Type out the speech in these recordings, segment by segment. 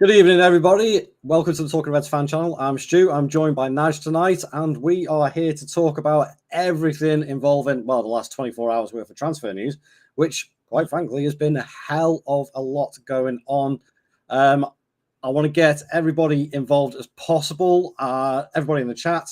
Good evening, everybody. Welcome to the Talking Reds fan channel. I'm Stu. I'm joined by Naj tonight, and we are here to talk about everything involving, well, the last 24 hours worth of transfer news, which, quite frankly, has been a hell of a lot going on. I want to get everybody involved as possible. Everybody in the chat,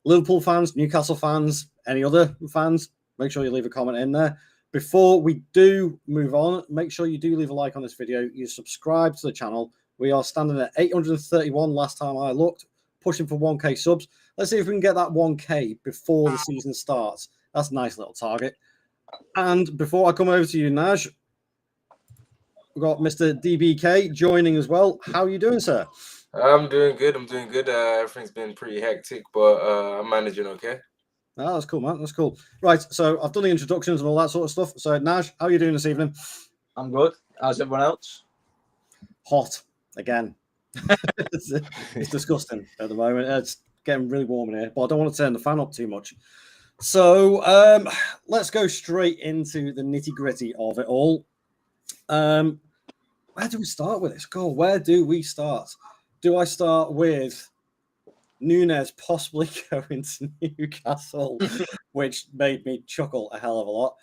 Liverpool fans, Newcastle fans, any other fans, make sure you leave a comment in there. Before we do move on, make sure you do leave a like on this video. You subscribe to the channel. We are standing at 831 last time I looked, pushing for 1K subs. Let's see if we can get that 1K before the season starts. That's a nice little target. And before I come over to you, Naj, we've got Mr. DBK joining as well. How are you doing, sir? I'm doing good. Everything's been pretty hectic, but I'm managing okay. Oh, that's cool, man. That's cool. Right, so I've done the introductions and all that sort of stuff. So, Naj, how are you doing this evening? I'm good. How's everyone else? Hot. Again, it's disgusting at the moment. It's getting really warm in here, but I don't want to turn the fan up too much. So let's go straight into the nitty gritty of it all. Where do we start with this? God, where do we start? Do I start with Nunez possibly going to Newcastle, which made me chuckle a hell of a lot?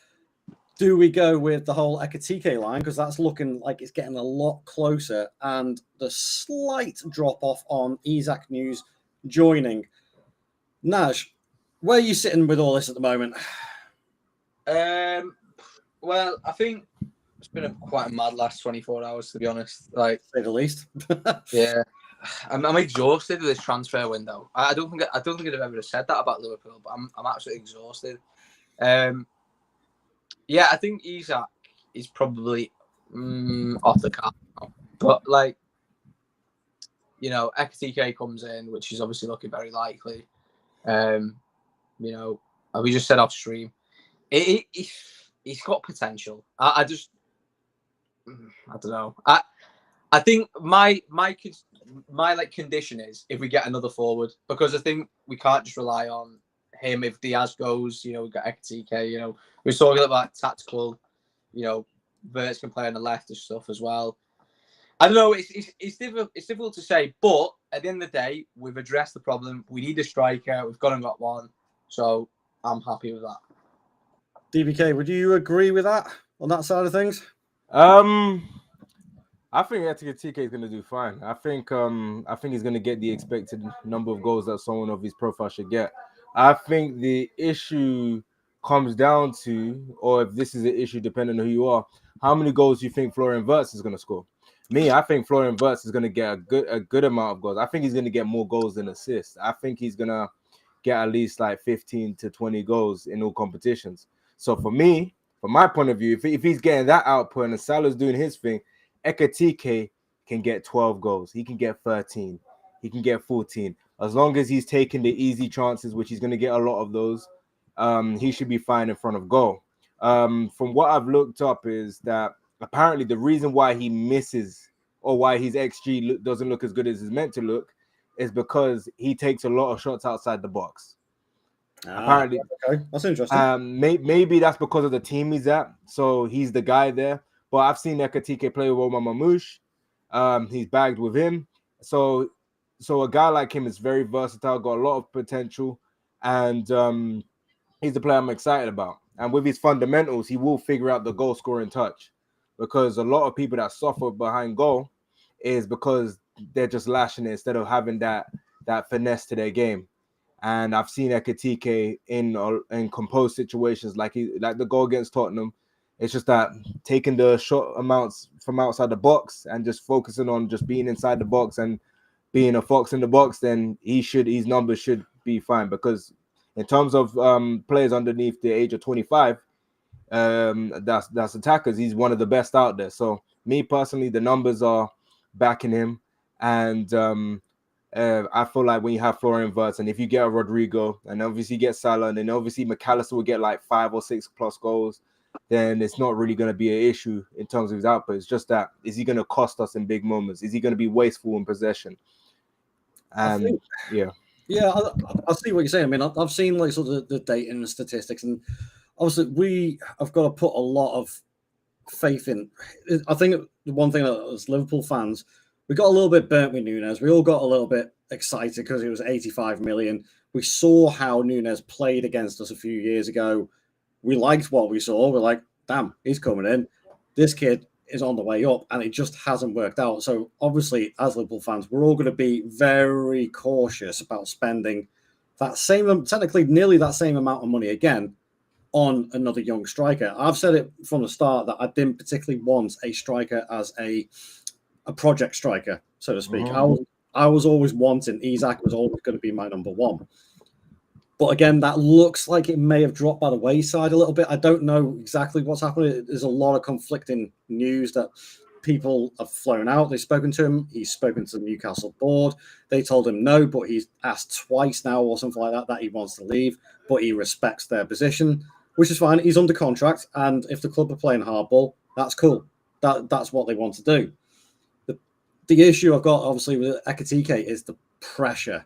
Do we go with the whole Ekitike line, because that's looking like it's getting a lot closer, and the slight drop-off on Isak news joining? Naj, where are you sitting with all this at the moment? Well, I think it's been quite a mad last 24 hours, to be honest. Like, Say the least. Yeah. I'm exhausted with this transfer window. I don't think I'd ever said that about Liverpool, but I'm absolutely exhausted. Yeah, I think Isak is probably off the card now. But, like, you know, Ekitike comes in, which is obviously looking very likely. You know, we just said off stream, he's got potential. I don't know. I think my like condition is if we get another forward, because I think we can't just rely on him. If Diaz goes, you know, we've got Ekitike, you know, we're talking about tactical, you know, Verts can play on the left and stuff as well. I don't know, it's difficult to say, but at the end of the day, we've addressed the problem. We need a striker, we've gone and got one, so I'm happy with that. DBK, would you agree with that on that side of things? I think Ekitike is going to do fine. I think he's going to get the expected number of goals that someone of his profile should get. I think the issue comes down to, or if this is an issue depending on who you are, how many goals do you think Florian Wirtz is going to score? Me, I think Florian Wirtz is going to get a good amount of goals. I think he's going to get more goals than assists. I think he's going to get at least like 15 to 20 goals in all competitions. So for me, from my point of view, if he's getting that output and Salah's doing his thing, Ekitike can get 12 goals. He can get 13. He can get 14. As long as he's taking the easy chances, which he's going to get a lot of those, he should be fine in front of goal. From what I've looked up is that apparently the reason why he misses or why his XG doesn't look as good as it's meant to look is because he takes a lot of shots outside the box. Apparently, okay, that's interesting. Maybe that's because of the team he's at, so he's the guy there. But I've seen Ekitike play with Omar Mamouche. He's bagged with him, so a guy like him is very versatile, got a lot of potential, and he's the player I'm excited about. And with his fundamentals, he will figure out the goal scoring touch, because a lot of people that suffer behind goal is because they're just lashing it instead of having that finesse to their game. And I've seen Ekitike in composed situations like the goal against Tottenham. It's just that taking the shot amounts from outside the box and just focusing on just being inside the box and being a fox in the box, then his numbers should be fine. Because in terms of players underneath the age of 25, that's attackers, he's one of the best out there. So me personally, the numbers are backing him, and I feel like when you have Florian Wirtz, and if you get a Rodrygo, and obviously you get Salah, and then obviously McAllister will get like 5 or 6 plus goals, then it's not really going to be an issue in terms of his output. It's just that, is he going to cost us in big moments? Is he going to be wasteful in possession? And yeah, I see what you're saying. I mean, I've seen like sort of the data and the statistics, and obviously we have got to put a lot of faith in. I think the one thing that as Liverpool fans, we got a little bit burnt with Núñez. We all got a little bit excited because it was 85 million. We saw how Núñez played against us a few years ago. We liked what we saw. We're like, damn, he's coming in. This kid is on the way up, and it just hasn't worked out. So obviously, as Liverpool fans, we're all going to be very cautious about spending that same, technically nearly that same amount of money again on another young striker. I've said it from the start that I didn't particularly want a striker as a project striker, so to speak. I was always wanting Isak was always going to be my number one. But again, that looks like it may have dropped by the wayside a little bit. I don't know exactly what's happening. There's a lot of conflicting news that people have flown out. They've spoken to him. He's spoken to the Newcastle board. They told him no, but he's asked twice now or something like that he wants to leave, but he respects their position, which is fine. He's under contract, and if the club are playing hardball, that's cool. That's what they want to do. The issue I've got, obviously, with Ekitike is the pressure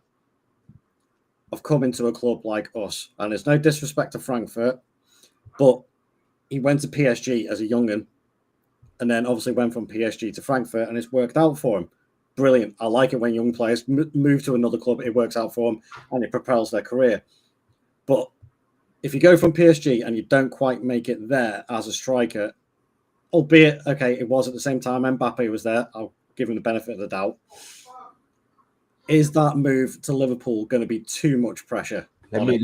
of coming to a club like us. And there's no disrespect to Frankfurt, but he went to PSG as a young'un and then obviously went from PSG to Frankfurt, and it's worked out for him. Brilliant. I like it when young players move to another club, it works out for them and it propels their career. But if you go from PSG and you don't quite make it there as a striker, albeit, okay, it was at the same time Mbappe was there, I'll give him the benefit of the doubt. Is that move to Liverpool going to be too much pressure? Let me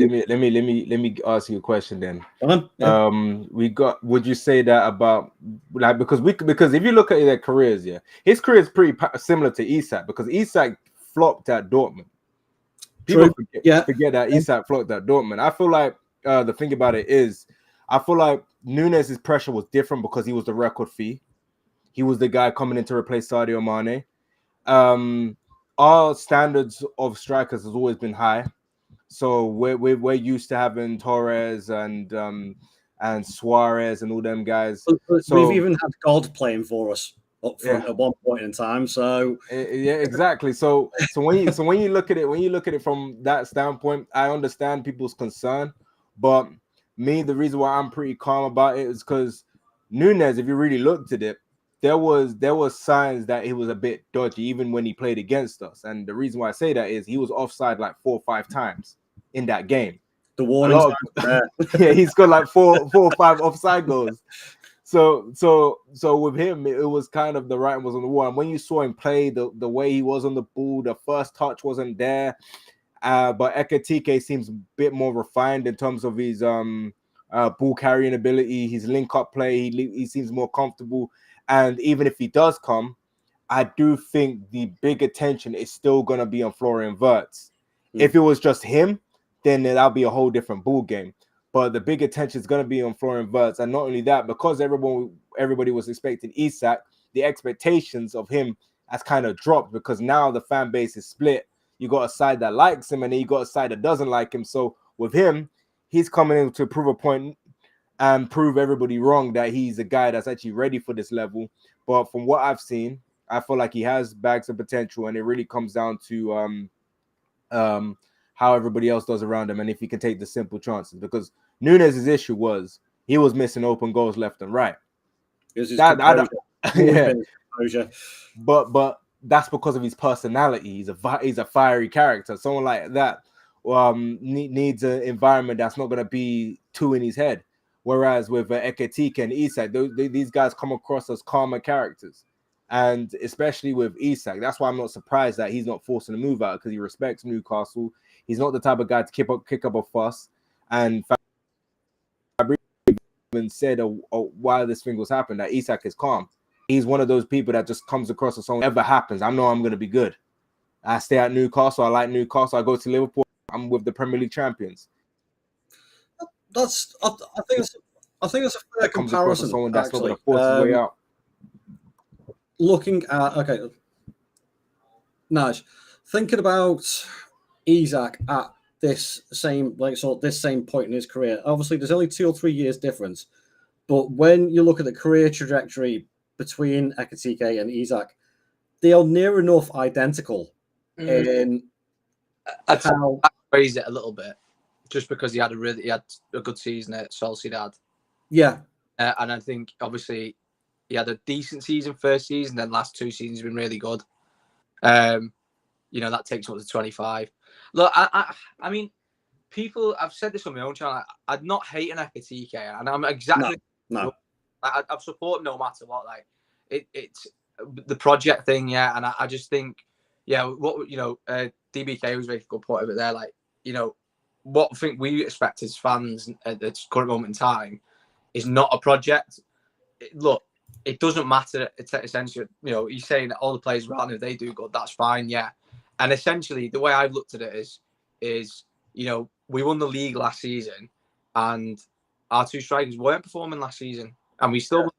ask you a question then. Yeah. Would you say that about, like, because if you look at their careers, yeah, his career is pretty similar to Isak, because Isak flopped at Dortmund. People forget that Isak flopped at Dortmund. I feel like the thing about it is, I feel like Núñez's pressure was different because he was the record fee. He was the guy coming in to replace Sadio Mane. Our standards of strikers has always been high, so we're used to having Torres and Suarez and all them guys. So we've even had God playing for us up front at one point in time. So yeah, exactly. So when you look at it from that standpoint, I understand people's concern, but the reason why I'm pretty calm about it is because Núñez, if you really looked at it, there was signs that he was a bit dodgy even when he played against us. And the reason why I say that is he was offside like 4 or 5 times in that game. The warning yeah, he's got like four or 5 offside goals. So with him, it was kind of the writing was on the wall. And when you saw him play, the way he was on the ball, the first touch wasn't there. But Ekitike seems a bit more refined in terms of his ball carrying ability, his link-up play. He seems more comfortable. And even if he does come, I do think the big attention is still going to be on Florian Wirtz. If it was just him, then that'll be a whole different ball game. But the big attention is going to be on Florian Wirtz. And not only that, because everybody was expecting Isak, the expectations of him has kind of dropped because now the fan base is split. You got a side that likes him and then you got a side that doesn't like him. So with him, he's coming in to prove a point and prove everybody wrong that he's a guy that's actually ready for this level. But from what I've seen, I feel like he has bags of potential, and it really comes down to how everybody else does around him and if he can take the simple chances. Because Núñez's issue was he was missing open goals left and right. But that's because of his personality. He's a fiery character. Someone like that needs an environment that's not going to be too in his head. Whereas with Ekitike and Isak, these guys come across as calmer characters. And especially with Isak, that's why I'm not surprised that he's not forcing a move out, because he respects Newcastle. He's not the type of guy to kick up a fuss. And Fabrizio even said while this thing was happening that Isak is calm. He's one of those people that just comes across as someone, whatever happens, I know I'm going to be good. I stay at Newcastle. I like Newcastle. I go to Liverpool. I'm with the Premier League champions. I think it's a fair comparison. Someone that's not going to force his way out. Looking at Naj, thinking about Isak at this same point in his career. Obviously, there's only 2 or 3 years difference, but when you look at the career trajectory between Ekitike and Isak, they are near enough identical. I'd raise it a little bit, just because he had a good season at Sociedad. Yeah, and I think obviously he had a decent season first season, then last 2 seasons been really good. That takes up to 25. Look, I mean, people. I've said this on my own channel. I'm not hating Ekitike, and I'm exactly. No. I've support him no matter what. Like, it's the project thing, yeah. And I just think, DBK was making a good point of it there. Like, what I think we expect as fans at this current moment in time is not a project. Look, it doesn't matter. It's essentially, he's saying that all the players around, if they do good, that's fine, yeah. And essentially, the way I've looked at it is we won the league last season, and our two strikers weren't performing last season, and we still,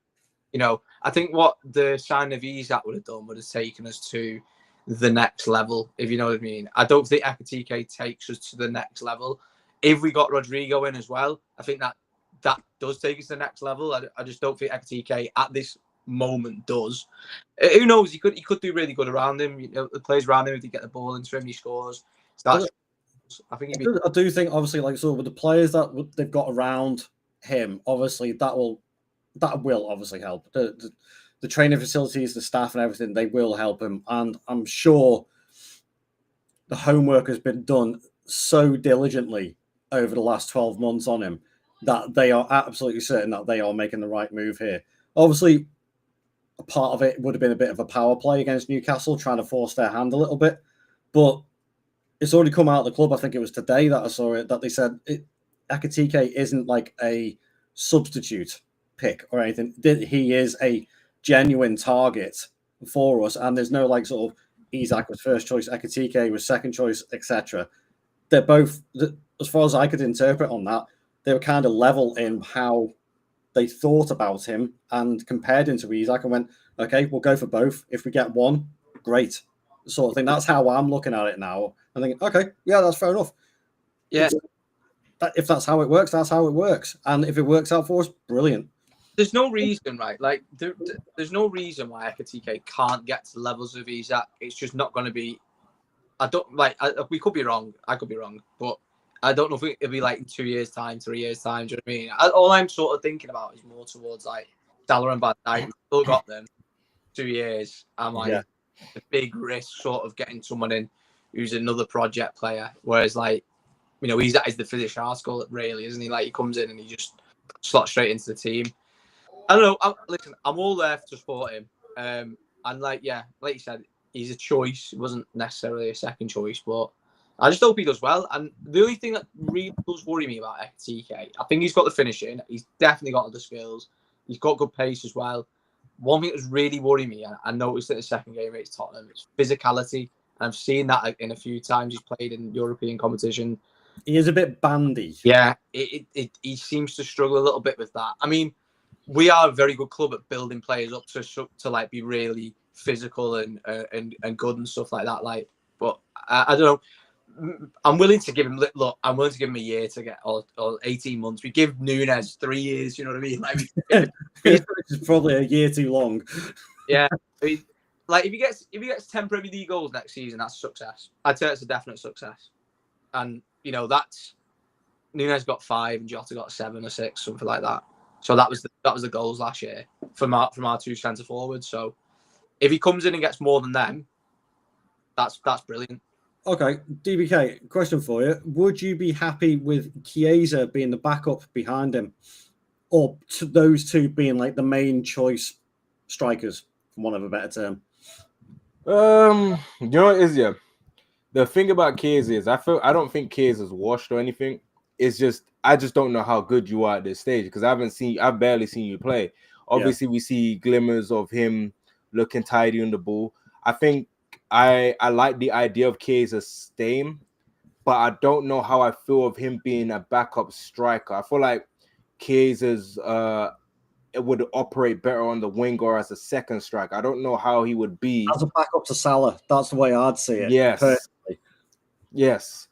I think what the sign of Isak would have done would have taken us to the next level, if you know what I mean. I don't think Ekitike takes us to the next level. If we got Rodrigo in as well, I think that does take us to the next level. I just don't think Ekitike at this moment does. Who knows? He could do really good around him. The players around him, if they get the ball into him, he scores. I do think, obviously, like, so with the players that they've got around him, obviously that will obviously help. The training facilities, the staff and everything, they will help him. And I'm sure the homework has been done so diligently over the last 12 months on him that they are absolutely certain that they are making the right move here. Obviously, a part of it would have been a bit of a power play against Newcastle, trying to force their hand a little bit. But it's already come out of the club. I think it was today that I saw it, that they said Ekitike isn't like a substitute pick or anything. He is a genuine target for us, and there's no like sort of Isak was first choice, Ekitike was second choice, etc. They're both, as far as I could interpret on that, they were kind of level in how they thought about him and compared him to Isak and went, okay, we'll go for both. If we get one, great, sort of thing. That's how I'm looking at it now. I'm thinking, okay, yeah, that's fair enough. Yeah. If that's how it works, that's how it works. And if it works out for us, brilliant. There's no reason, right? Like, there's no reason why Ekitike can't get to the levels of Isak. It's just not going to be. We could be wrong. I could be wrong, but I don't know if it'll be like in 2 years' time, 3 years' time. Do you know what I mean? All I'm sort of thinking about is more towards like Salah and Van Dijk. We've still got them 2 years. I'm like, the big risk sort of getting someone in who's another project player. Whereas like, Isak is the finished article, really, isn't he? Like, he comes in and he just slots straight into the team. I don't know. Listen, I'm all there to support him. And like you said, he's a choice. It wasn't necessarily a second choice, but I just hope he does well. And the only thing that really does worry me about Ekitike, I think he's got the finishing. He's definitely got the skills. He's got good pace as well. One thing that's really worried me, I noticed it in the second game against Tottenham, is physicality. And I've seen that in a few times he's played in European competition. He is a bit bandy. Yeah, he seems to struggle a little bit with that. I mean, we are a very good club at building players up to like be really physical and good and stuff like that. Like, but I don't know. I'm willing to give him. Look, I'm willing to give him a year to get or 18 months. We give Nunes 3 years. You know what I mean? Like, it's probably a year too long. Yeah, I mean, like if he gets 10 Premier League goals next season, that's a success. I'd say it's a definite success. And that's Nunes got 5 and Jota got 7 or 6, something like that. So that was the goals last year from our two centre forwards. So if he comes in and gets more than them, that's brilliant. Okay, DBK, question for you. Would you be happy with Chiesa being the backup behind him? Or those two being like the main choice strikers, for want of a better term? You know what is, yeah? The thing about Chiesa is I don't think Chiesa is washed or anything. It's just I just don't know how good you are at this stage because I've barely seen you play. Obviously, we see glimmers of him looking tidy on the ball. I think I like the idea of Chiesa staying, but I don't know how I feel of him being a backup striker. I feel like Chiesa's it would operate better on the wing or as a second striker. I don't know how he would be as a backup to Salah. That's the way I'd see it. Yes, personally. Yes.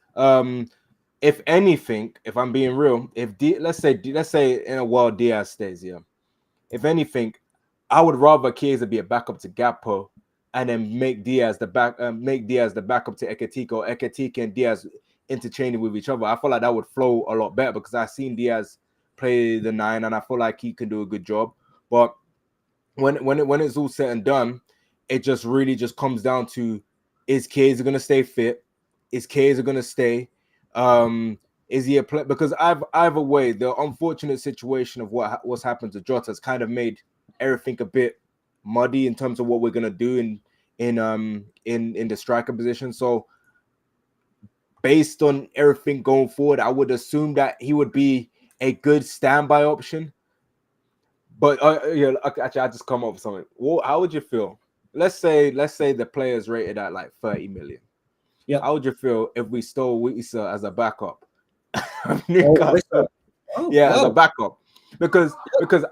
If anything, if I'm being real, let's say in a world Diaz stays here, if anything, I would rather Chiesa be a backup to Gakpo and then make Diaz the backup to Ekitike, or Ekitike and Diaz interchanging with each other. I feel like that would flow a lot better because I've seen Diaz play the 9 and I feel like he can do a good job. But when it's all said and done, it just really just comes down to Is Chiesa going to stay fit? Is Chiesa going to stay? Is he a player? Because either way, the unfortunate situation of what's happened to Jota has kind of made everything a bit muddy in terms of what we're going to do in the striker position. So based on everything going forward, I would assume that he would be a good standby option. But actually, I just come up with something. Well, how would you feel? Let's say the player is rated at like 30 million. Yeah. How would you feel if we stole Wisa as a backup? Newcastle. As a backup. Because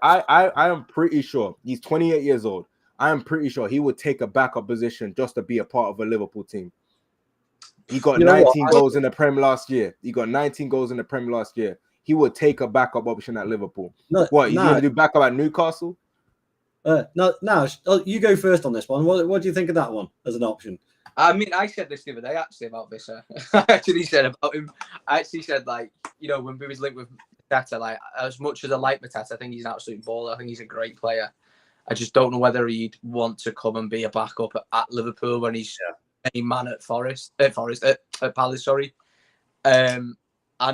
I am pretty sure he's 28 years old. I am pretty sure he would take a backup position just to be a part of a Liverpool team. He got 19 goals in the Prem last year. He would take a backup option at Liverpool. He's going to do backup at Newcastle? No, you go first on this one. What do you think of that one as an option? I mean, I said this the other day actually about Vissa. I actually said about him. I actually said, like, you know, when we was linked with Mateta, like, as much as I like Mateta, I think he's an absolute baller. I think he's a great player. I just don't know whether he'd want to come and be a backup at Liverpool when he's a man at Palace. Sorry, and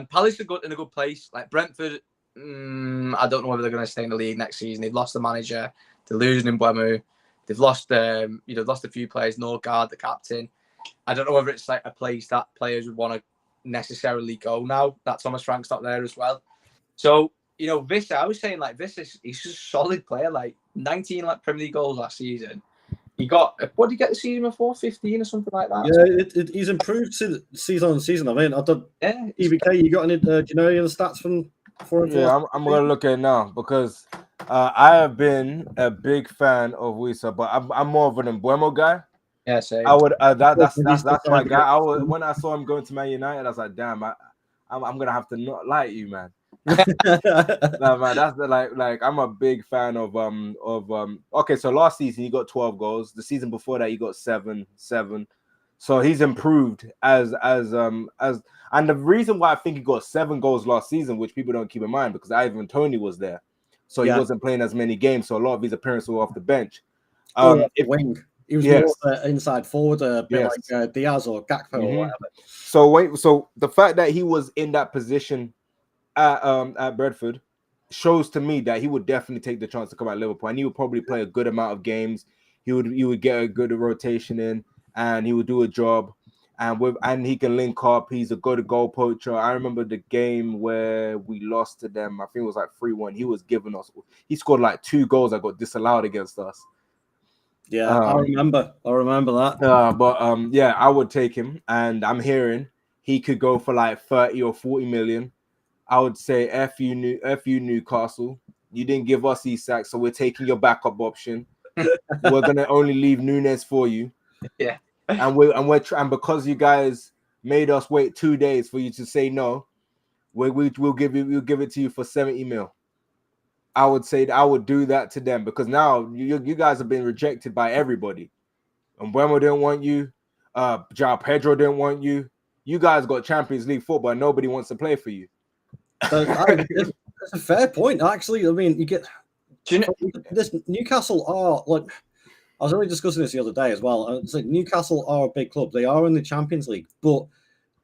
Palace are in a good place. Like Brentford, I don't know whether they're going to stay in the league next season. They've lost the manager. They're losing Mbeumo. They've lost, lost a few players. Norgard, the captain. I don't know whether it's like a place that players would want to necessarily go now. That Thomas Frank's not there as well. So, you know, Vissa, I was saying, like, he's just a solid player. Like 19 Premier League goals last season. He got, what did he get the season before? 15 or something like that? Yeah, he's improved season on season. I mean, EBK, you got any? Do you know any of the stats from? I'm going to look at it now because I have been a big fan of Wisa, but I'm more of an Mbeumo guy. Yeah, same. I would. That's my guy. When I saw him going to Man United, I was like, damn, I'm gonna have to not like you, man. No, man, that's like I'm a big fan of. Okay, so last season he got 12 goals. The season before that he got seven. So he's improved as and the reason why I think he got 7 goals last season, which people don't keep in mind, because Ivan Toney was there, so he wasn't playing as many games. So a lot of his appearances were off the bench. Wing. He was more inside forward, a bit like Diaz or Gakpo or whatever. So the fact that he was in that position at Brentford shows to me that he would definitely take the chance to come at Liverpool, and he would probably play a good amount of games. He would get a good rotation in, and he would do a job. And he can link up. He's a good goal poacher. I remember the game where we lost to them. I think it was like 3-1. He scored like 2 goals that got disallowed against us. Yeah, I remember that. I would take him, and I'm hearing he could go for like 30 or 40 million. I would say F you Newcastle. You didn't give us Isak, so we're taking your backup option. We're gonna only leave Nunes for you. Yeah. And because you guys made us wait 2 days for you to say no, we'll give it to you for 70 mil. I would say that I would do that to them, because now you guys have been rejected by everybody. And Mbeumo didn't want you. João Pedro didn't want you. You guys got Champions League football. Nobody wants to play for you. That's a fair point, actually. I mean, this Newcastle are like. I was only discussing this the other day as well. It's like Newcastle are a big club. They are in the Champions League, but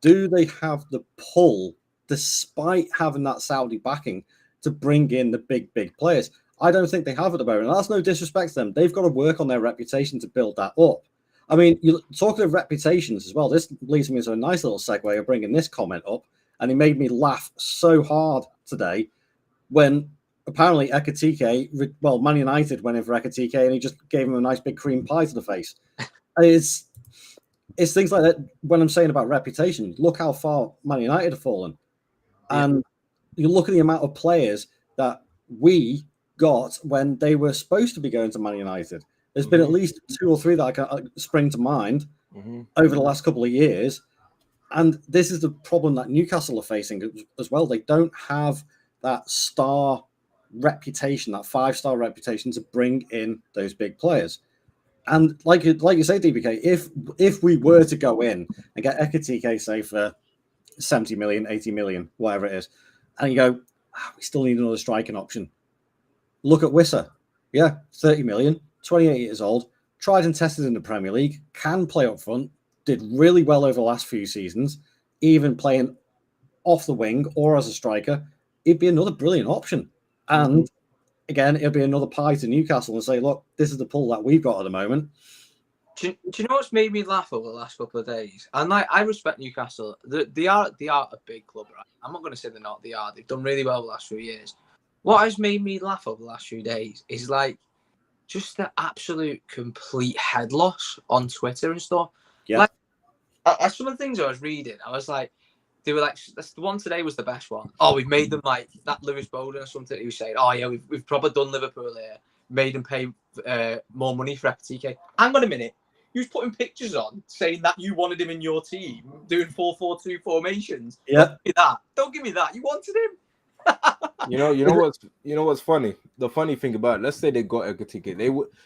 do they have the pull, despite having that Saudi backing, to bring in the big players? I don't think they have at the moment. And that's no disrespect to them. They've got to work on their reputation to build that up. I mean, you're talking of reputations as well. This leads me to a nice little segue of bringing this comment up. And it made me laugh so hard today when apparently Ekitike, Man United went in for Ekitike and he just gave him a nice big cream pie to the face. It's things like that. When I'm saying about reputation, look how far Man United have fallen. And you look at the amount of players that we got when they were supposed to be going to Man United. There's been at least 2 or 3 that I can spring to mind over the last couple of years. And this is the problem that Newcastle are facing as well. They don't have that star reputation, that 5-star reputation to bring in those big players. And like you say, DBK, if we were to go in and get Ekitike, say, for 70 million, 80 million, whatever it is, and you go, we still need another striking option. Look at Wissa. 30 million, 28 years old, tried and tested in the Premier League, can play up front, did really well over the last few seasons, even playing off the wing or as a striker, it'd be another brilliant option. And again, it'll be another pie to Newcastle and say, look, this is the pull that we've got at the moment. Do you know what's made me laugh over the last couple of days? And like, I respect Newcastle. They are a big club, right? I'm not going to say they're not. They are. They've done really well the last few years. What has made me laugh over the last few days is like just the absolute complete head loss on Twitter and stuff. Yeah. Like, some of the things I was reading, I was like, they were like, the one today was the best one. Oh, we've made them like that Lewis Bowden or something. He was saying, oh yeah, we've probably done Liverpool here, made them pay more money for Ekitike. Hang on a minute. You was putting pictures on saying that you wanted him in your team, doing 4-4-2 formations. Yeah. Don't give me that. You wanted him. You know what's funny? The funny thing about it, let's say they got Ekitike,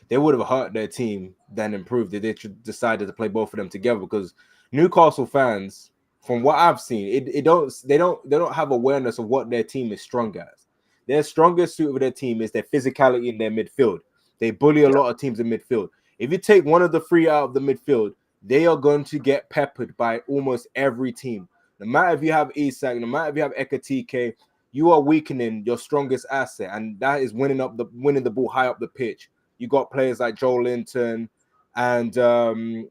they would have hurt their team than improved if they decided to play both of them together, because Newcastle fans, from what I've seen, they don't have awareness of what their team is strong as. Their strongest suit of their team is their physicality in their midfield. They bully a lot of teams in midfield. If you take one of the three out of the midfield, they are going to get peppered by almost every team. No matter if you have Isak, no matter if you have Ekitike, you are weakening your strongest asset, and that is winning the ball high up the pitch. You got players like Joel Linton and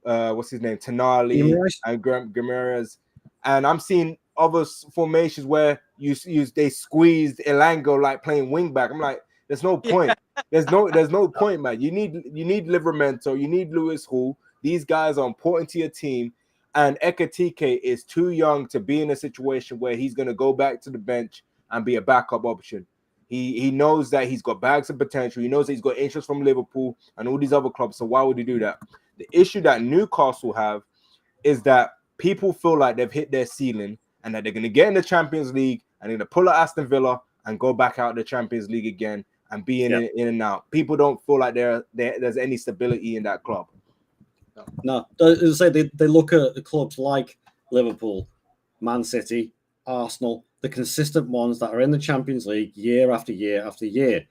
what's his name, Tonali and Guimaraes, and I'm seeing other formations where they squeezed Elango like playing wing back. I'm like, there's no point. There's no point, man. You need Livramento, you need Lewis Hall. These guys are important to your team, and Ekitike is too young to be in a situation where he's going to go back to the bench and be a backup option. He knows that he's got bags of potential. He knows that he's got interest from Liverpool and all these other clubs. So why would he do that? The issue that Newcastle have is that people feel like they've hit their ceiling and that they're going to get in the Champions League and they're going to pull out Aston Villa and go back out the Champions League again and be in and out. People don't feel like there's any stability in that club. No, as I say, they look at the clubs like Liverpool, Man City, Arsenal, the consistent ones that are in the Champions League year after year after year,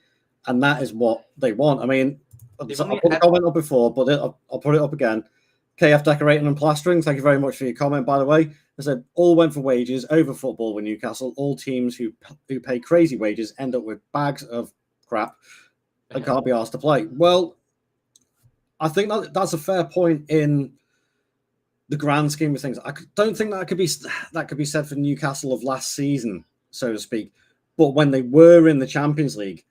and that is what they want. I mean, I put the comment up before, but I'll put it up again. KF Decorating and Plastering, thank you very much for your comment, by the way. I said, all went for wages over football with Newcastle. All teams who pay crazy wages end up with bags of crap and can't be asked to play. Well, I think that's a fair point in the grand scheme of things. I don't think that could be said for Newcastle of last season, so to speak. But when they were in the Champions League,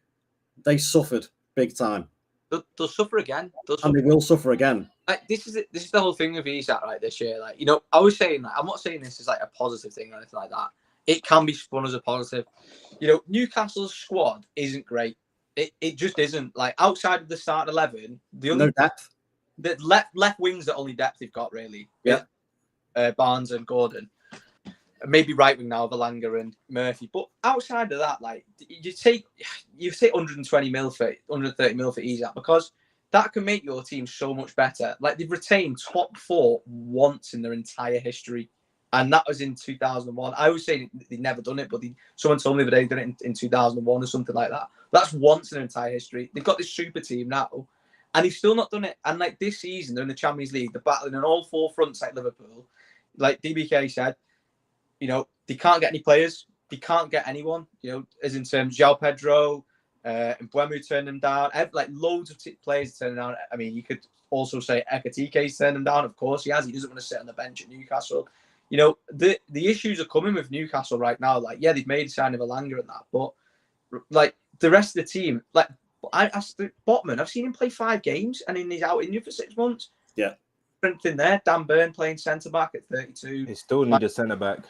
they suffered big time. They'll suffer again. And they will suffer again. Like, this is the whole thing with Isak right this year. Like, you know, I was saying, like, I'm not saying this is like a positive thing or anything like that. It can be spun as a positive. You know, Newcastle's squad isn't great. It just isn't. Like, outside of the start 11, the only depth. The left wing's the only depth they've got, really. Yeah. Barnes and Gordon. Maybe right wing now, Valanga and Murphy. But outside of that, like, you say 120 mil for 130 mil for Isak, because that can make your team so much better. Like, they've retained top 4 once in their entire history, and that was in 2001. I was saying they'd never done it, but someone told me that they'd done it in 2001 or something like that. That's once in their entire history. They've got this super team now, and he's still not done it. And like this season, they're in the Champions League, they're battling on all 4 fronts like Liverpool. Like DBK said, you know, they can't get any players. They can't get anyone, you know, as in terms of João Pedro and Buemu turned them down. Like loads of players turning down. I mean, you could also say Ekitike's turned them down. Of course he has. He doesn't want to sit on the bench at Newcastle. You know, the issues are coming with Newcastle right now. Like, yeah, they've made a sign of Elanga and that, but like the rest of the team, like I asked Botman, I've seen him play 5 games and he's out injured for 6 months. Yeah. Strength in there. Dan Burn playing centre back at 32. They still need a centre back.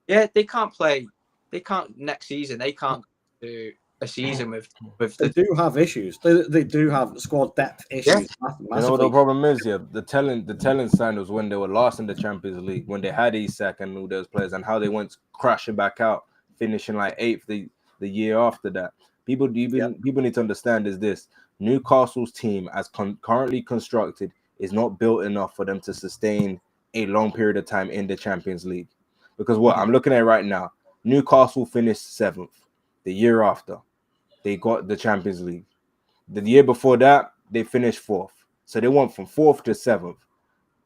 Yeah, they can't play. They can't next season. They can't do a season with. They do have issues. They do have squad depth issues. Yeah. You know what the problem is? Yeah, the telling sign was when they were last in the Champions League, when they had Isak and all those players, and how they went crashing back out, finishing like 8th the year after that. People need to understand is this: Newcastle's team, as currently constructed, is not built enough for them to sustain a long period of time in the Champions League. Because what I'm looking at right now, Newcastle finished 7th. The year after, they got the Champions League. The year before that, they finished 4th. So they went from 4th to 7th.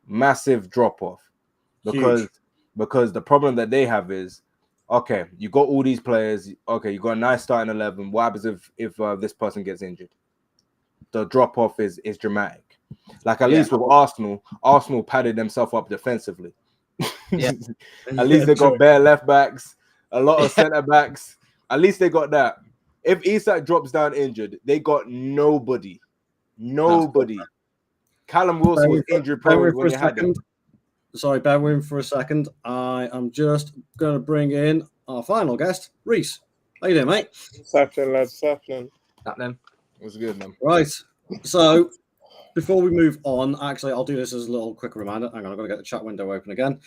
massive drop off because the problem that they have is, okay, you got all these players. Okay, you got a nice starting 11. What happens if this person gets injured? The drop off is dramatic. Like at least with Arsenal padded themselves up defensively. Yeah. At least they got bare left backs, a lot of centre backs. At least they got that. If Isak drops down injured, they got nobody. Callum Wilson was injured prone when they had him. Sorry, bear with me for a second. I am just going to bring in our final guest, Reese. How you doing, mate? What's happening, lads? What's happening? What's good, man? Right. So, before we move on, actually, I'll do this as a little quick reminder. Hang on, I've got to get the chat window open again.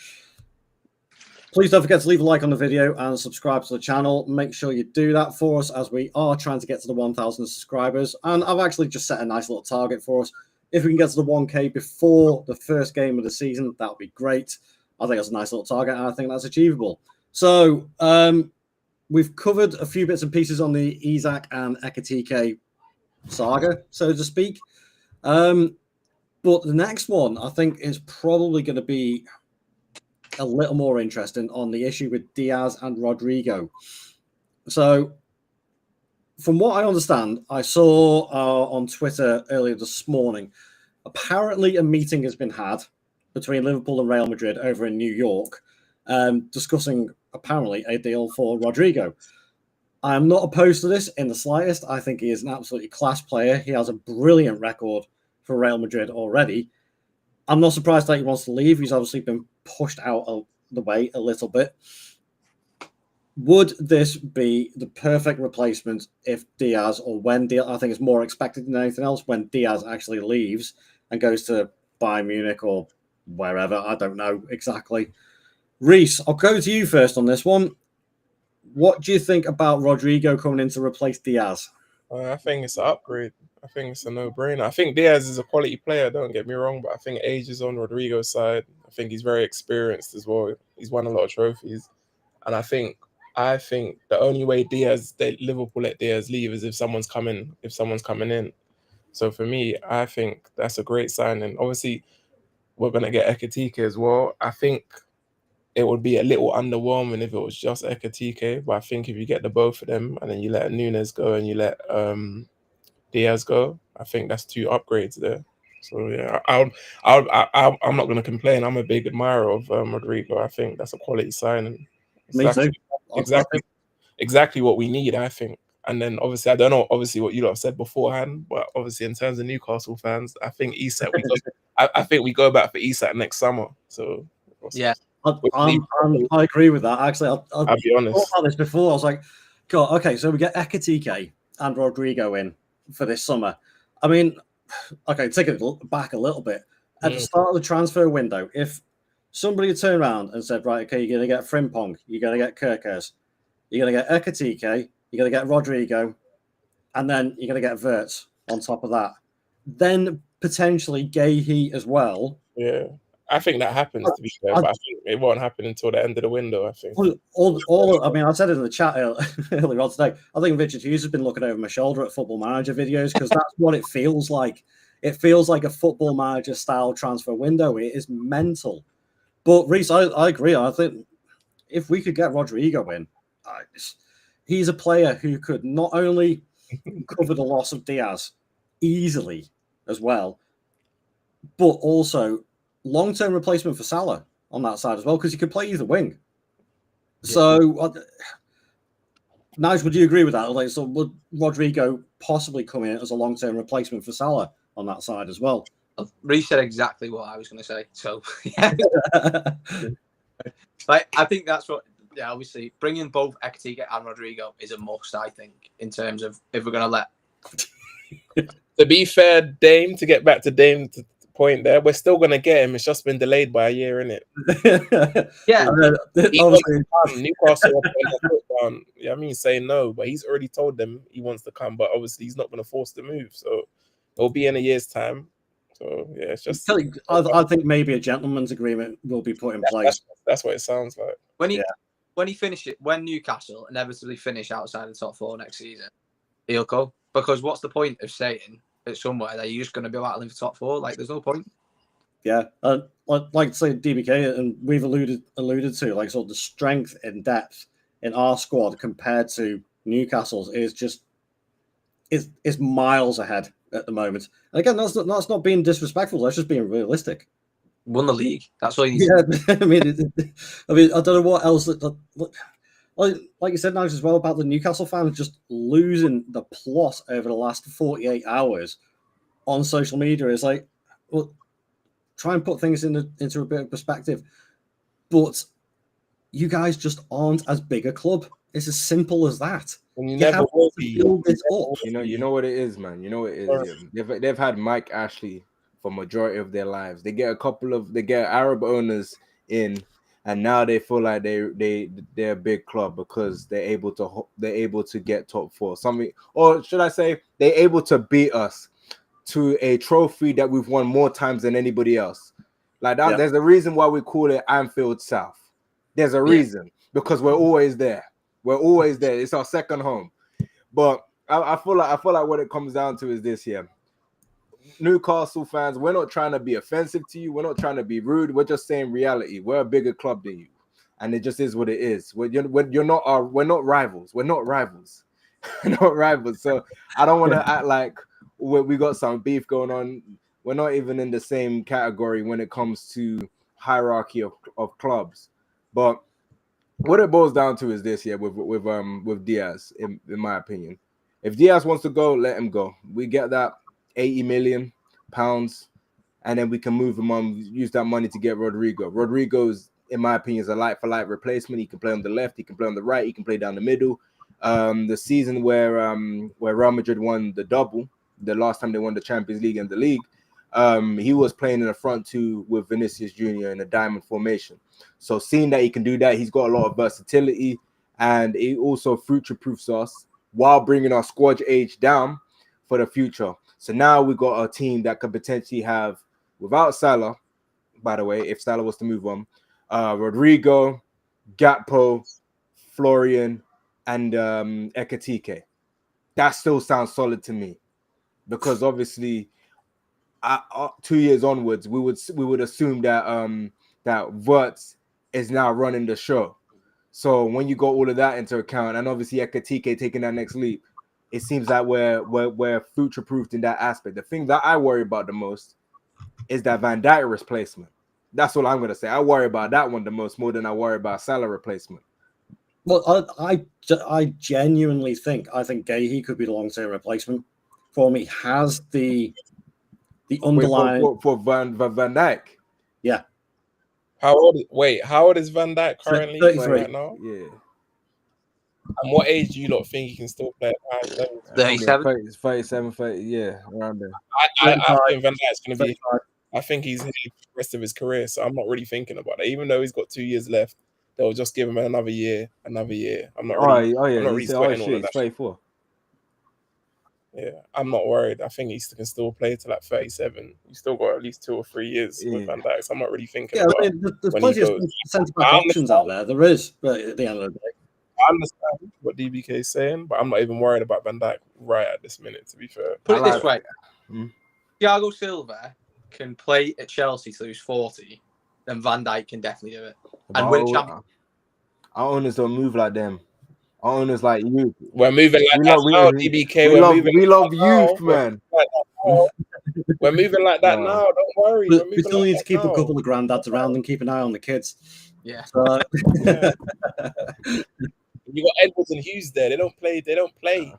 Please don't forget to leave a like on the video and subscribe to the channel. Make sure you do that for us as we are trying to get to the 1,000 subscribers. And I've actually just set a nice little target for us. If we can get to the 1K before the first game of the season, that would be great. I think that's a nice little target, and I think that's achievable. So we've covered a few bits and pieces on the Isak and Ekitike saga, so to speak. But the next one, I think, is probably going to be a little more interesting on the issue with Diaz and Rodrygo. So, from what I understand, I saw on Twitter earlier this morning, apparently a meeting has been had between Liverpool and Real Madrid over in New York, discussing apparently a deal for Rodrygo. I am not opposed to this in the slightest. I think he is an absolutely class player. He has a brilliant record for Real Madrid already. I'm not surprised that he wants to leave. He's obviously been pushed out of the way a little bit. Would this be the perfect replacement if Diaz, or when Diaz, I think it's more expected than anything else, when Diaz actually leaves and goes to Bayern Munich or wherever? I don't know exactly. Reese, I'll go to you first on this one. What do you think about Rodrygo coming in to replace Diaz? I think it's an upgrade. I think it's a no-brainer. I think Diaz is a quality player, don't get me wrong, but I think age is on Rodrygo's side. I think he's very experienced as well. He's won a lot of trophies. And I think the only way Liverpool let Diaz leave is if someone's coming in. So for me, I think that's a great signing. Obviously, we're going to get Ekitike as well. I think it would be a little underwhelming if it was just Ekitike, but I think if you get the both of them and then you let Nunes go and you let Diaz go, I think that's two upgrades there. So yeah, I'm not going to complain. I'm a big admirer of Rodrigo. I think that's a quality signing. Me too. Exactly what we need, I think. And then obviously, I don't know obviously what you lot have said beforehand, but obviously in terms of Newcastle fans, I think Isak. I think we go back for Isak next summer. So yeah. I agree with that. Actually, I'll be honest. I thought about this before. I was like, God, okay, so we get Ekitike and Rodrygo in for this summer. I mean, okay, take it back a little bit. At the start of the transfer window, if somebody had turned around and said, right, okay, you're going to get Frimpong, you're going to get Kerkers, you're going to get Ekitike, you're going to get Rodrygo, and then you're going to get Wirtz on top of that, then potentially Gahey as well. Yeah. I think that happens, to be fair, but I think it won't happen until the end of the window, I think. I mean, I said it in the chat earlier on today. I think Richard Hughes has been looking over my shoulder at Football Manager videos because that's what it feels like. It feels like a Football Manager style transfer window. It is mental. But Reese, I agree. I think if we could get Rodrygo in, he's a player who could not only cover the loss of Diaz easily as well, but also long-term replacement for Salah on that side as well, because he could play either wing. Yeah. So, Nige, would you agree with that? Like, so would Rodrygo possibly come in as a long-term replacement for Salah on that side as well? Reece said exactly what I was going to say. So, yeah. Like, I think that's what, yeah, obviously, bringing both Ekitike and Rodrygo is a must, I think, in terms of if we're going to let... To be fair, Dame, to get back to Dame's point there, we're still going to get him. It's just been delayed by a year, isn't it? Yeah. Newcastle down. Yeah, I mean, saying no, but he's already told them he wants to come, but obviously he's not going to force the move. So it'll be in a year's time. So yeah, it's just. I think maybe a gentleman's agreement will be put in place. That's what it sounds like. When Newcastle inevitably finish outside the top four next season, he'll go. Because what's the point of staying at somewhere that you're just going to be battling for top four? Like, there's no point. Yeah, like like say DBK, and we've alluded to like sort of the strength and depth in our squad compared to Newcastle's is miles ahead at the moment. And again, that's not being disrespectful. That's just being realistic. Won the league. That's all you need. Yeah, I mean, I don't know what else. Like you said, Nigel, as well about the Newcastle fans just losing the plot over the last 48 hours on social media. Is like, well, try and put things into a bit of perspective. But you guys just aren't as big a club. It's as simple as that. And you You never have will to be. build this up. You know what it is, man. You know what it is. Yeah. They've had Mike Ashley for majority of their lives. They get Arab owners in, and now they feel like they're a big club because they're able to get top four. Something, or should I say, they're able to beat us to a trophy that we've won more times than anybody else. Like that, There's a reason why we call it Anfield South. There's a reason because we're always there. We're always there. It's our second home. But I feel like what it comes down to is this here. Newcastle fans, we're not trying to be offensive to you. We're not trying to be rude. We're just saying reality. We're a bigger club than you, and it just is what it is. We're not rivals. We're not rivals. We're not rivals. So I don't want to act like we got some beef going on. We're not even in the same category when it comes to hierarchy of clubs. But what it boils down to is this here with Diaz, in my opinion. If Diaz wants to go, let him go. We get that £80 million, and then we can move him on, use that money to get Rodrygo. Rodrygo, in my opinion, is a like-for-like replacement. He can play on the left, he can play on the right, he can play down the middle. The season where Real Madrid won the double, the last time they won the Champions League and the league, he was playing in the front two with Vinicius Jr. in a diamond formation. So seeing that he can do that, he's got a lot of versatility, and he also future-proofs us while bringing our squad age down for the future. So now we got a team that could potentially have, without Salah, by the way, if Salah was to move on, Rodrigo, Gakpo, Florian, and Ekitike. That still sounds solid to me, because obviously, 2 years onwards, we would assume that that Wirtz is now running the show. So when you got all of that into account, and obviously Ekitike taking that next leap, it seems like we're future-proofed in that aspect. The thing that I worry about the most is that Van Dijk replacement. That's all I'm going to say. I worry about that one the most, more than I worry about Salah replacement. Well, I genuinely think Gahey could be the long-term replacement for me. Has the underlying for Van Dijk. Yeah. How old is Van Dijk currently 33 right now? Yeah. And what age do you lot think he can still play at high level? 37. 37, 30, yeah, around there. I think Van Dijk's going to be. 35. I think he's here for the rest of his career, so I'm not really thinking about it. Even though he's got 2 years left, they'll just give him another year. I'm not really. I'm not really sweating all of that. 34. Yeah, I'm not worried. I think he can still play till like 37. He's still got at least 2 or 3 years with Van Dijk, so I'm not really thinking about I mean, there's plenty of centre-back options out there. There is, but at the end of the day. I understand what DBK is saying, but I'm not even worried about Van Dijk right at this minute, to be fair. Put it this way. Thiago Silva can play at Chelsea till he's 40, then Van Dijk can definitely do it. And win a champion. Our owners don't move like them. Our owners like you. We're moving like that now, DBK. We love youth, man. We're moving like that now. Don't worry. We still need to keep a couple of granddads around and keep an eye on the kids. Yeah. So, You got Edwards and Hughes there. They don't play.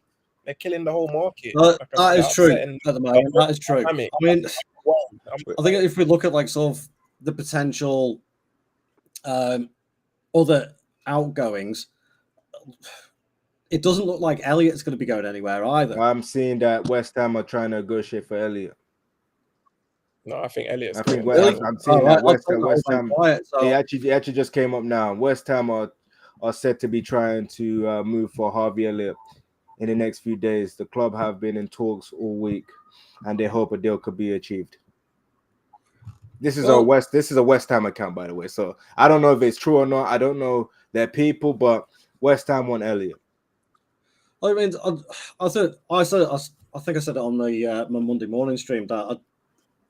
They're killing the whole market. That is true at the moment. That is true. I mean, I think if we look at like sort of the potential other outgoings, it doesn't look like Elliott's going to be going anywhere either. I'm seeing that West Ham are trying to negotiate for Elliott. No, I think Elliott's. I'm seeing that West Ham. He actually just came up now. West Ham are said to be trying to move for Harvey Elliott in the next few days. The club have been in talks all week, and they hope a deal could be achieved. This is a West Ham account, by the way. So I don't know if it's true or not. I don't know their people, but West Ham want Elliott. I mean, I think I said it on the my Monday morning stream that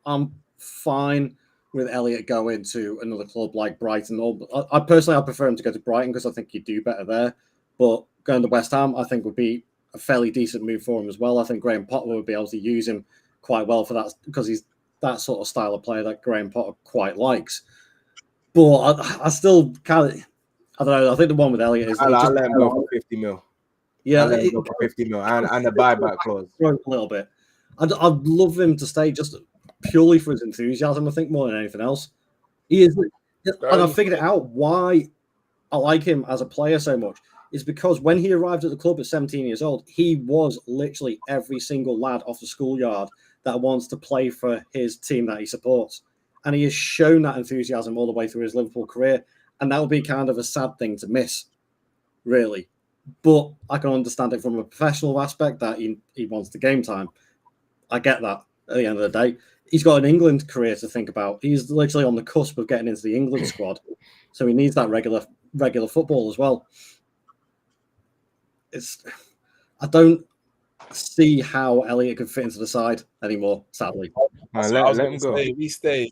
I'm fine with Elliott going to another club like Brighton. Or I personally, I prefer him to go to Brighton because I think he'd do better there. But going to West Ham, I think would be a fairly decent move for him as well. I think Graham Potter would be able to use him quite well for that because he's that sort of style of player that Graham Potter quite likes. But I still kind of, I don't know. I think the one with Elliott is I'll let him go for 50 mil. Yeah, I'll let him go for 50 mil and a buyback clause. A little bit. I'd love him to stay just purely for his enthusiasm, I think, more than anything else. He is, and I figured it out why I like him as a player so much is because when he arrived at the club at 17 years old, he was literally every single lad off the schoolyard that wants to play for his team that he supports. And he has shown that enthusiasm all the way through his Liverpool career. And that would be kind of a sad thing to miss, really. But I can understand it from a professional aspect that he wants the game time. I get that at the end of the day. He's got an England career to think about. He's literally on the cusp of getting into the England squad. So he needs that regular football as well. I don't see how Elliott could fit into the side anymore, sadly. Let him go. If he stays,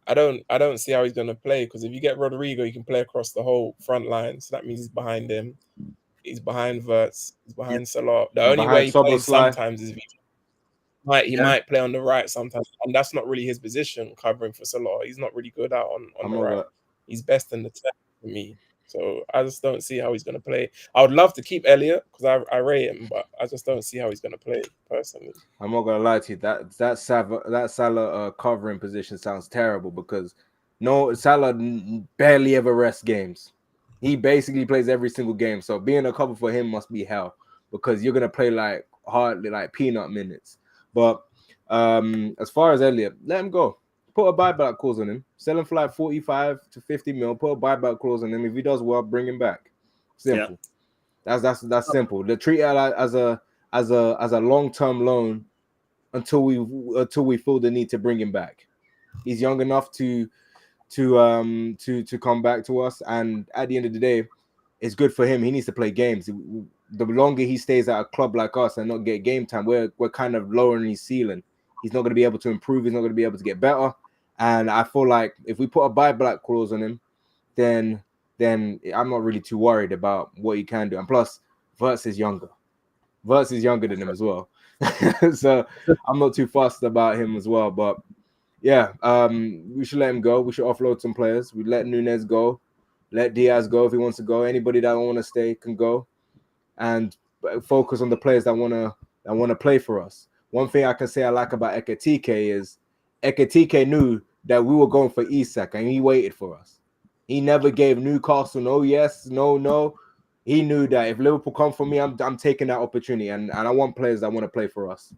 I don't see how he's going to play because if you get Rodrygo, you can play across the whole front line. So that means he's behind him. He's behind Wirtz. He's behind Salah. The only way he plays sometimes is if he might play on the right sometimes. And that's not really his position, covering for Salah. He's not really good out on the right. He's best in the 10 for me. So I just don't see how he's going to play. I would love to keep Elliott because I rate him, but I just don't see how he's going to play personally. I'm not going to lie to you. That Salah covering position sounds terrible because Salah barely ever rests games. He basically plays every single game. So being a cover for him must be hell because you're going to play hardly peanut minutes. But as far as Elliott, let him go. Put a buyback clause on him. Sell him for 45 to 50 mil. Put a buyback clause on him. If he does well, bring him back. Simple. Yeah. That's simple. They treat it as a long-term loan until we feel the need to bring him back. He's young enough to come back to us, and at the end of the day, it's good for him. He needs to play games. The longer he stays at a club like us and not get game time, we're kind of lowering his ceiling. He's not going to be able to improve. He's not going to be able to get better. And I feel like if we put a buyback clause on him, then I'm not really too worried about what he can do. And plus, Wirtz is younger. Wirtz is younger than him as well. So I'm not too fussed about him as well. But yeah, we should let him go. We should offload some players. We let Nunez go. Let Diaz go if he wants to go. Anybody that want to stay can go. And focus on the players that want to play for us. One thing I can say I like about Ekitike is Ekitike knew that we were going for Isak and he waited for us. He never gave Newcastle no yes, no. He knew that if Liverpool come for me, I'm taking that opportunity and I want players that want to play for us.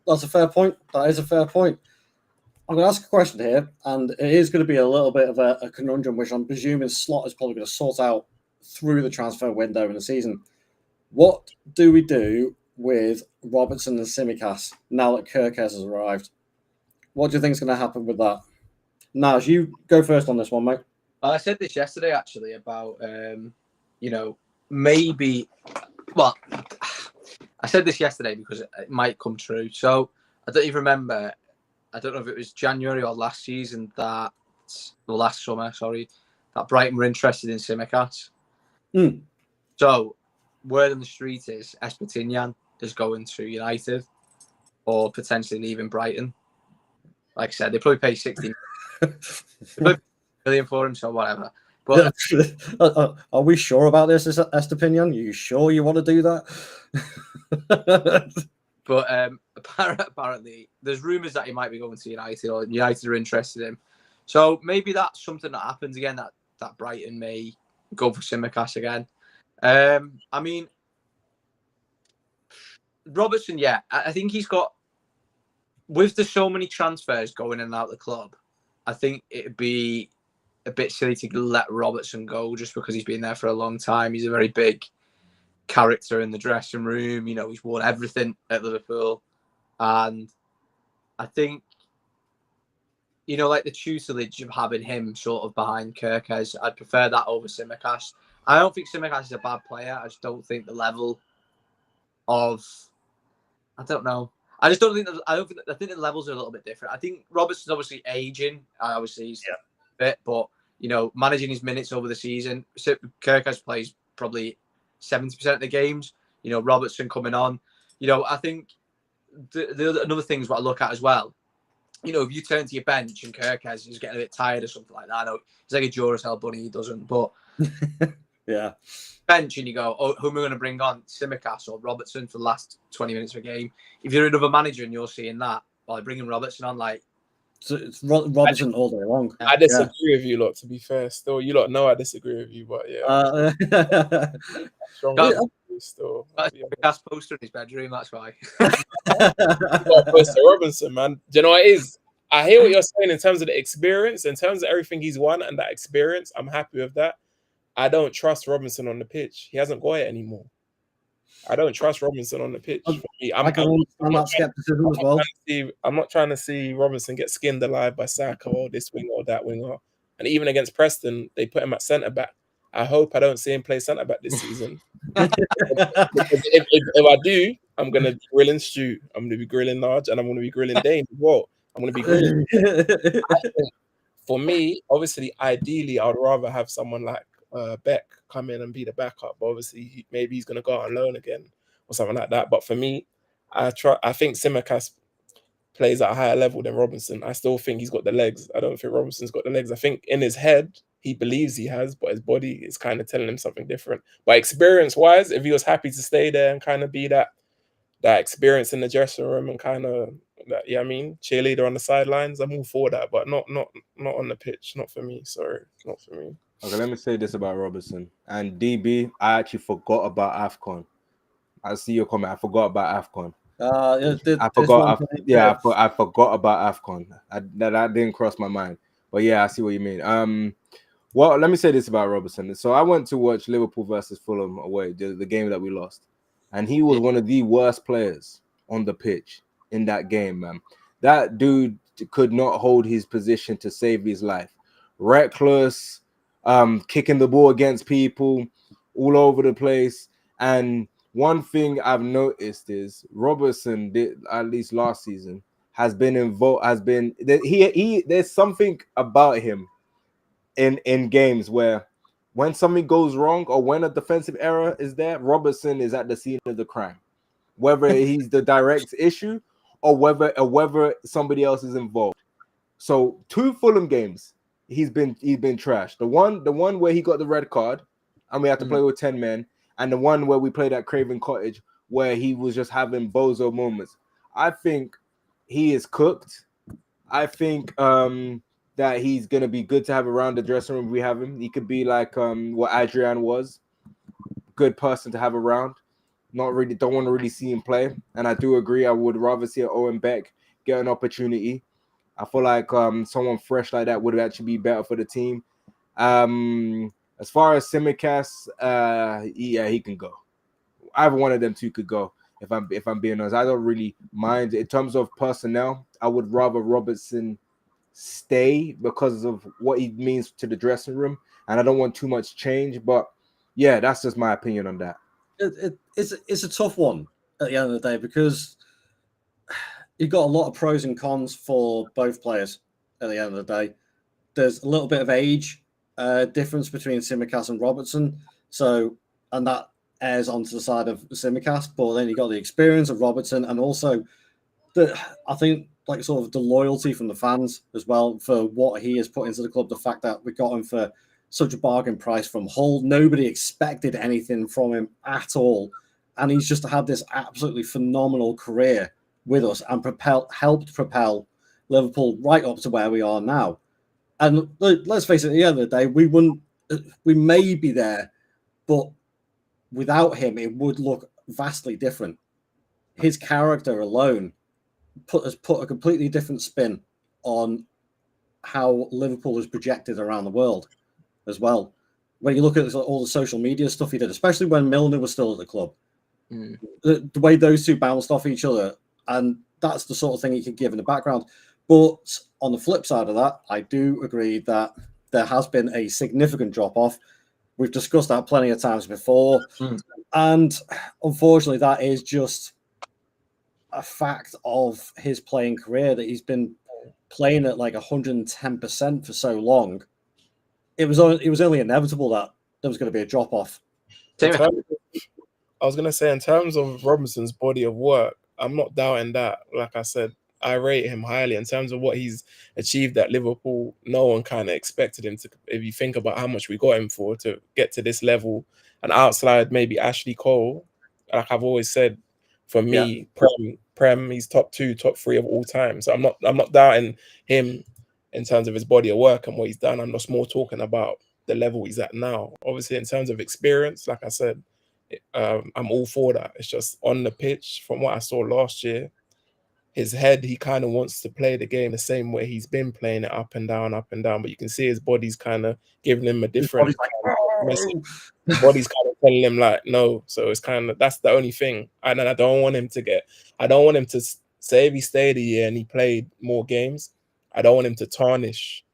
That's a fair point. That is a fair point. I'm going to ask a question here, and it is going to be a little bit of a conundrum, which I'm presuming Slot is probably going to sort out through the transfer window in the season. What do we do with Robertson and Tsimikas now that Kirkes has arrived? What do you think is going to happen with that? Naj, you go first on this one, mate. I said this yesterday, actually, about, maybe... Well, I said this yesterday because it might come true. So I don't even remember... I don't know if it was January or last summer, that Brighton were interested in Tsimikas. So word on the street is Espetinyan is going to United or potentially leaving Brighton. Like I said, they probably pay 60 million for him, so whatever. But are we sure about this, Estepinian? Are you sure you want to do that? But apparently, there's rumours that he might be going to United or United are interested in him. So maybe that's something that happens again, that Brighton may go for Tsimikas again. I mean, Robertson, yeah, I think he's got, with the so many transfers going in and out of the club, I think it'd be a bit silly to let Robertson go just because he's been there for a long time. He's a very big character in the dressing room. He's won everything at Liverpool. And I think, like the tutelage of having him sort of behind Kirkes, I'd prefer that over Tsimikas. I don't think Tsimikas is a bad player. I just don't think the level of, I don't know. I just don't think that, I think the levels are a little bit different. I think Robertson's obviously aging. Obviously he's fit, but managing his minutes over the season. Kirkaz plays probably 70% of the games. Robertson coming on. I think the another thing is what I look at as well. If you turn to your bench and Kirkaz is getting a bit tired or something like that, I know he's like a Duracell bunny, he doesn't, but yeah. Bench and you go, oh, who am I going to bring on? Tsimikas or Robertson for the last 20 minutes of a game. If you're another manager and you're seeing that, well, bringing Robertson on, like. So it's Robertson all day long. I disagree with you lot, to be fair. Still, you lot know I disagree with you, but yeah. Still. Gas poster in his bedroom, that's why. Poster Robinson, man. Do you know what it is? I hear what you're saying in terms of the experience, in terms of everything he's won and that experience. I'm happy with that. I don't trust Robinson on the pitch. He hasn't got it anymore. I don't trust Robinson on the pitch. I'm not skepticism as well. I'm not trying to see Robinson get skinned alive by Saka or this winger or that winger. And even against Preston, they put him at centre back. I hope I don't see him play centre back this season. if I do, I'm gonna be grilling Stu. I'm gonna be grilling Nudge, and I'm gonna be grilling Dane as well. I'm gonna be grilling. For me, obviously, ideally, I would rather have someone like Beck come in and be the backup. But obviously, maybe he's gonna go out on loan again or something like that. But for me, I think Tsimikas plays at a higher level than Robinson. I still think he's got the legs. I don't think Robinson's got the legs. I think in his head, he believes he has, but his body is kind of telling him something different. But experience-wise, if he was happy to stay there and kind of be that experience in the dressing room and kind of that, cheerleader on the sidelines, I'm all for that, but not on the pitch. Not for me. Sorry, not for me. Okay, let me say this about Robertson and DB. I actually forgot about AFCON. I see your comment. I forgot about AFCON. I forgot. I forgot about AFCON. That didn't cross my mind. But yeah, I see what you mean. Well, let me say this about Robertson. So I went to watch Liverpool versus Fulham away, the game that we lost, and he was one of the worst players on the pitch in that game, man. That dude could not hold his position to save his life. Reckless, kicking the ball against people all over the place. And one thing I've noticed is Robertson did, at least last season, has been involved. There's something about him in games where when something goes wrong or when a defensive error is there, Robertson is at the scene of the crime, whether he's the direct issue or whether somebody else is involved. So 2 Fulham games, he's been trashed. The one where he got the red card and we had to play with 10 men, and the one where we played at Craven Cottage where he was just having bozo moments. I think he is cooked. I think that he's going to be good to have around the dressing room. We have him. He could be like what Adrian was. Good person to have around. Don't want to really see him play. And I do agree. I would rather see Owen Beck get an opportunity. I feel like someone fresh like that would actually be better for the team. As far as Tsimikas, he can go. Either one of them two could go. If I'm being honest, I don't really mind in terms of personnel. I would rather Robertson stay because of what he means to the dressing room, and I don't want too much change. But yeah, that's just my opinion on that. It's a tough one at the end of the day because you've got a lot of pros and cons for both players. At the end of the day, there's a little bit of age difference between Tsimikas and Robertson, and that airs onto the side of Tsimikas. But then you got the experience of Robertson, and also I think like sort of the loyalty from the fans as well for what he has put into the club. The fact that we got him for such a bargain price from Hull, nobody expected anything from him at all, and he's just had this absolutely phenomenal career with us and helped propel Liverpool right up to where we are now. And let's face it, at the end of the day, we may be there, but without him, it would look vastly different. His character alone has put a completely different spin on how Liverpool is projected around the world as well. When you look at all the social media stuff he did, especially when Milner was still at the club, the way those two bounced off each other, and that's the sort of thing he could give in the background. But on the flip side of that, I do agree that there has been a significant drop-off. We've discussed that plenty of times before. And unfortunately, that is just a fact of his playing career that he's been playing at like 110% for so long. It was only inevitable that there was going to be a drop off. I was going to say, in terms of Robertson's body of work, I'm not doubting that. Like I said, I rate him highly in terms of what he's achieved at Liverpool. No one kind of expected him to, if you think about how much we got him for, to get to this level and outside maybe Ashley Cole. Like I've always said, for me, Prem, he's top 2, top 3 of all time. So I'm not doubting him in terms of his body of work and what he's done. I'm just more talking about the level he's at now. Obviously, in terms of experience, like I said, I'm all for that. It's just on the pitch, from what I saw last year, his head, he kind of wants to play the game the same way he's been playing it, up and down, but you can see his body's kind of giving him a different message. His body's kind of telling him like, no. So it's kind of, that's the only thing. And I don't want him to say if he stayed a year and he played more games, I don't want him to tarnish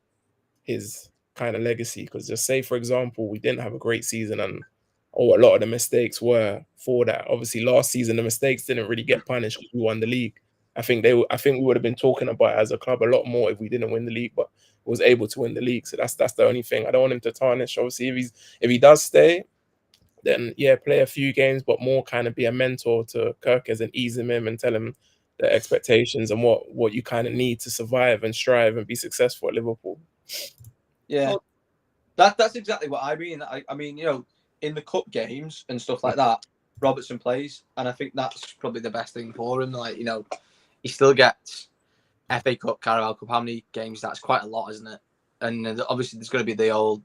his kind of legacy. Because just say, for example, we didn't have a great season and a lot of the mistakes were for that. Obviously, last season, the mistakes didn't really get punished because we won the league. I think we would have been talking about it as a club a lot more if we didn't win the league, but was able to win the league. So that's the only thing. I don't want him to tarnish. Obviously, if he does stay, then yeah, play a few games, but more kind of be a mentor to Kirkes and ease him in and tell him the expectations and what you kind of need to survive and strive and be successful at Liverpool. Yeah, that's exactly what I mean. I mean, you know, in the cup games and stuff like that, Robertson plays, and I think that's probably the best thing for him. Like, you know, he still gets FA Cup, Carabao Cup. How many games? That's quite a lot, isn't it? And obviously, there's going to be the old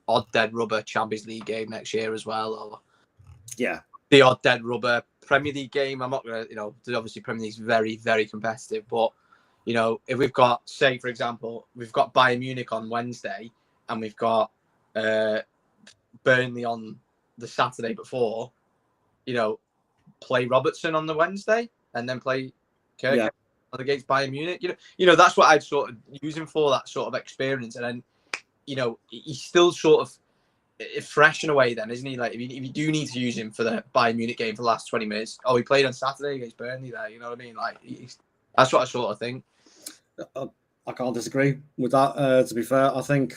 odd dead rubber Champions League game next year as well, or the odd dead rubber Premier League game. I'm not going to, you know, obviously Premier League's very, very competitive, but you know, if we've got, say, for example, we've got Bayern Munich on Wednesday, and we've got Burnley on the Saturday before, you know, play Robertson on the Wednesday and then play Kirk against Bayern Munich. You know, that's what I'd sort of use him for, that sort of experience. And then, you know, he's still sort of fresh in a way then, isn't he? Like, if you do need to use him for the Bayern Munich game for the last 20 minutes, he played on Saturday against Burnley there, you know what I mean? Like, that's what I sort of think. I can't disagree with that, to be fair. I think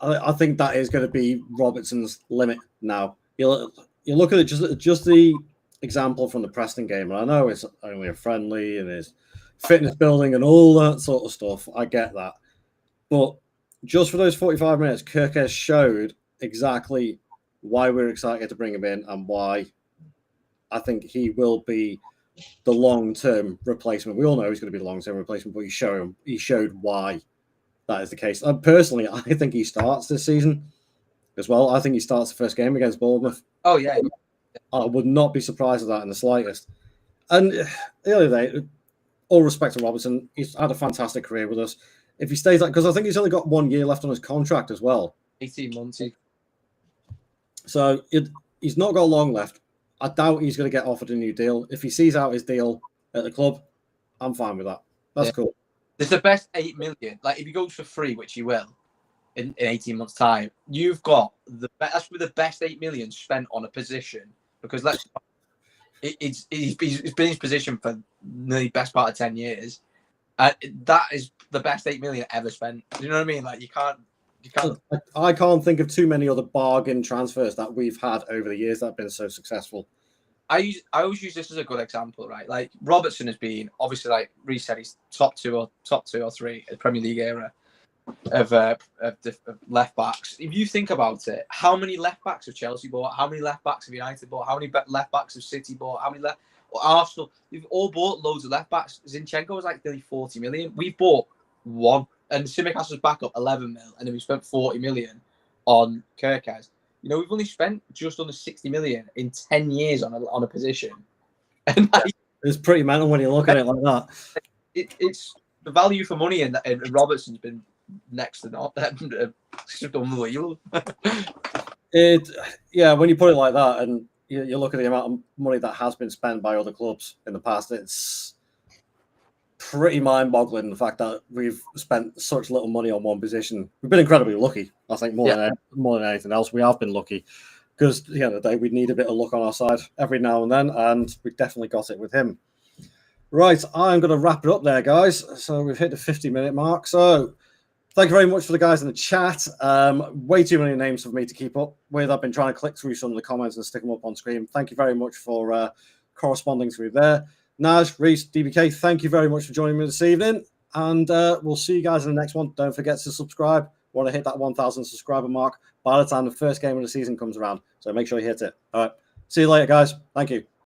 that is going to be Robertson's limit now. You look at it, just the example from the Preston game, and I know it's only a friendly and it's fitness building and all that sort of stuff. I get that. But just for those 45 minutes, Kirkes showed exactly why we're excited to bring him in and why I think he will be the long-term replacement. We all know he's going to be the long-term replacement, but he showed why that is the case. Personally, I think he starts this season as well. I think he starts the first game against Bournemouth. Oh, yeah. I would not be surprised at that in the slightest. And the other day, all respect to Robertson, he's had a fantastic career with us. If he stays, because I think he's only got 1 year left on his contract as well. 18 months. So he's not got long left. I doubt he's going to get offered a new deal. If he sees out his deal at the club, I'm fine with that. That's cool. There's the best 8 million. Like, if he goes for free, which he will in 18 months' time, you've got that's the best 8 million spent on a position. Because he's been in his position for the best part of 10 years. That is the best 8 million ever spent. You know what I mean? Like, you can't. I can't think of too many other bargain transfers that we've had over the years that have been so successful. I always use this as a good example, right? Like, Robertson has been, obviously, like Reece said, he's top two or three in the Premier League era of left backs. If you think about it, how many left backs have Chelsea bought? How many left backs have United bought? How many left backs have City bought? How many Arsenal? We've all bought loads of left backs. Zinchenko was like nearly 40 million. We've bought one, and Tsimikas was back up 11 mil, and then we spent 40 million on Kirkes. You know, we've only spent just under 60 million in 10 years on a position. And it's pretty mental when you look at it like that. It's the value for money, and Robertson's been next to not. It's just unbelievable. When you put it like that, and you look at the amount of money that has been spent by other clubs in the past, it's pretty mind-boggling, the fact that we've spent such little money on one position. We've been incredibly lucky, I think, more than anything else. We have been lucky. because at the end of the day, we need a bit of luck on our side every now and then, and we definitely got it with him. Right, I'm going to wrap it up there, guys. So we've hit the 50-minute mark. So thank you very much for the guys in the chat. Way too many names for me to keep up with. I've been trying to click through some of the comments and stick them up on screen. Thank you very much for corresponding through there. Naj, Reese, DBK, thank you very much for joining me this evening. And we'll see you guys in the next one. Don't forget to subscribe. We want to hit that 1,000 subscriber mark by the time the first game of the season comes around. So make sure you hit it. All right. See you later, guys. Thank you.